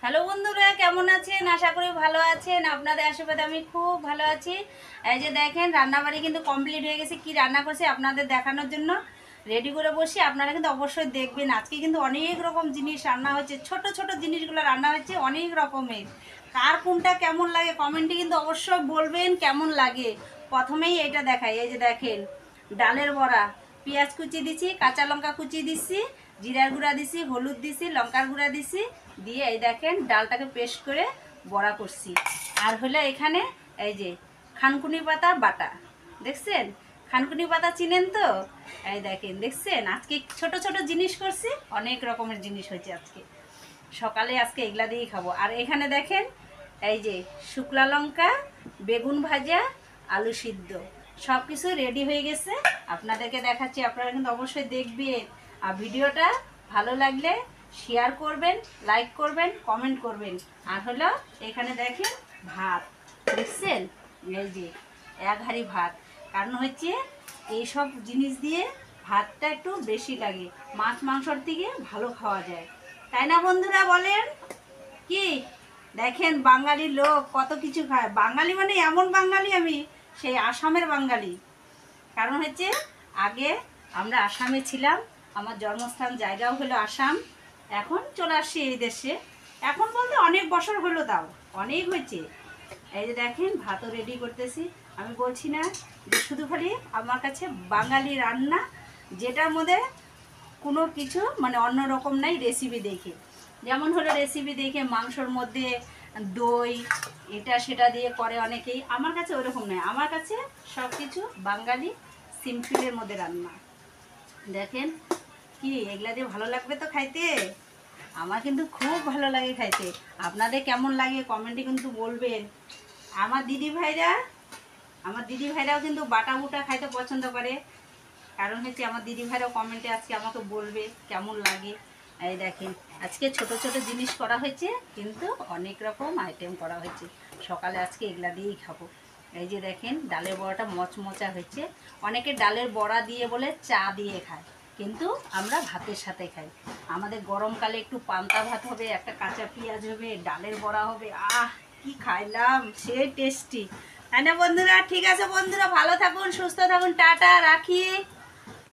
Hello বন্ধুরা, কেমন আছেন? আশা করি ভালো আছেন। আপনাদের আশীর্বাদে আমি খুব ভালো আছি। এই যে দেখেন, রান্নাবাড়ি কিন্তু কমপ্লিট হয়ে গেছে। কি রান্না করছি আপনাদের দেখানোর জন্য রেডি করে বসি। আপনারা কিন্তু অবশ্যই দেখবেন। আজকে কিন্তু অনেক রকম জিনিস রান্না হয়েছে, ছোট ছোট জিনিসগুলো রান্না হয়েছে অনেক রকমের। কার কোনটা কেমন লাগে কমেন্টে কিন্তু অবশ্যই বলবেন কেমন লাগে। প্রথমেই এটা দেখাই, এই যে দেখেন, ডালের বড়া। পেঁয়াজ কুচি দিছি, কাঁচা লঙ্কা কুচি দিছি, জিরার গুঁড়া দিছি, হলুদ দিছি, লঙ্কার গুঁড়া দিছি, দিয়ে এই দেখেন ডালটাকে পেস্ট করে বড়া করছি। আর হলো এখানে এই যে খানকুনি পাতা বাটা, দেখছেন? খানকুনি পাতা চিনেন তো? এই দেখেন, দেখছেন? আজকে ছোট ছোট জিনিস করছি, অনেক রকমের জিনিস হয়েছে আজকে সকালে। আজকে এগুলা দিয়েই খাবো। আর এখানে দেখেন, এই যে শুকলা লঙ্কা, বেগুন ভাজা, আলু সিদ্ধ, সব কিছু রেডি হয়ে গেছে। আপনাদেরকে দেখাচ্ছি, আপনারা কিন্তু অবশ্যই দেখবেন। আর ভিডিওটা ভালো লাগলে শেয়ার করবেন, লাইক করবেন, কমেন্ট করবেন। আর হলো এখানে দেখেন ভাত, দেখছেন? এই যে এক হাঁড়ি ভাত। কারণ হচ্ছে এইসব জিনিস দিয়ে ভাতটা একটু বেশি লাগে, মাছ মাংসর থেকে ভালো খাওয়া যায়, তাই না বন্ধুরা? বলেন কি? দেখেন বাঙালি লোক কত কিছু খায়। বাঙালি মানে এমন বাঙালি, আমি সেই আসামের বাঙালি। কারণ হচ্ছে আগে আমরা আসামে ছিলাম, আমার জন্মস্থান জায়গাও হলো আসাম। এখন চলে আসছি এই দেশে। এখন বলতে অনেক বছর হলো, তাও অনেক হয়েছে। এই যে দেখেন ভাতও রেডি করতেছি। আমি বলছি না যে শুধু খালি আমার কাছে বাঙালি রান্না, যেটার মধ্যে কোনো কিছু মানে অন্য রকম নাই। রেসিপি দেখে, যেমন হলো রেসিপি দেখে মাংসর মধ্যে দই এটা সেটা দিয়ে করে অনেকেই, আমার কাছে ওরকম নয়। আমার কাছে সব কিছু বাঙালি সিম্পলের মধ্যে রান্না। দেখেন কি, এগুলা দিয়ে ভালো লাগবে তো খাইতে? আমার কিন্তু খুব ভালো লাগে খাইতে। আপনাদের কেমন লাগে কমেন্টে কিন্তু বলবেন। আমার দিদি ভাইরাও কিন্তু বাটা বুটা খাইতে পছন্দ করে। কারণ হচ্ছে আমার দিদি ভাইরাও কমেন্টে আজকে আমাকে বলবে কেমন লাগে। এই দেখেন, আজকে ছোট ছোট জিনিস করা হয়েছে, কিন্তু অনেক রকম আইটেম করা হয়েছে। সকালে আজকে এগুলা দিয়েই খাবো। এই যে দেখেন ডালের বড়াটা মচমচা হয়েছে। অনেকে ডালের বড়া দিয়ে বলে চা দিয়ে খায়, কিন্তু আমরা ভাতের সাথে খাই। আমাদের গরমকালে একটু পান্তা ভাত হবে, একটা কাঁচা পেঁয়াজ হবে, ডালের বড়া হবে, আহ কি খাইলাম, সেই টেস্টি, তাই না বন্ধুরা? ঠিক আছে বন্ধুরা, ভালো থাকুন, সুস্থ থাকুন, টাটা, রাখি।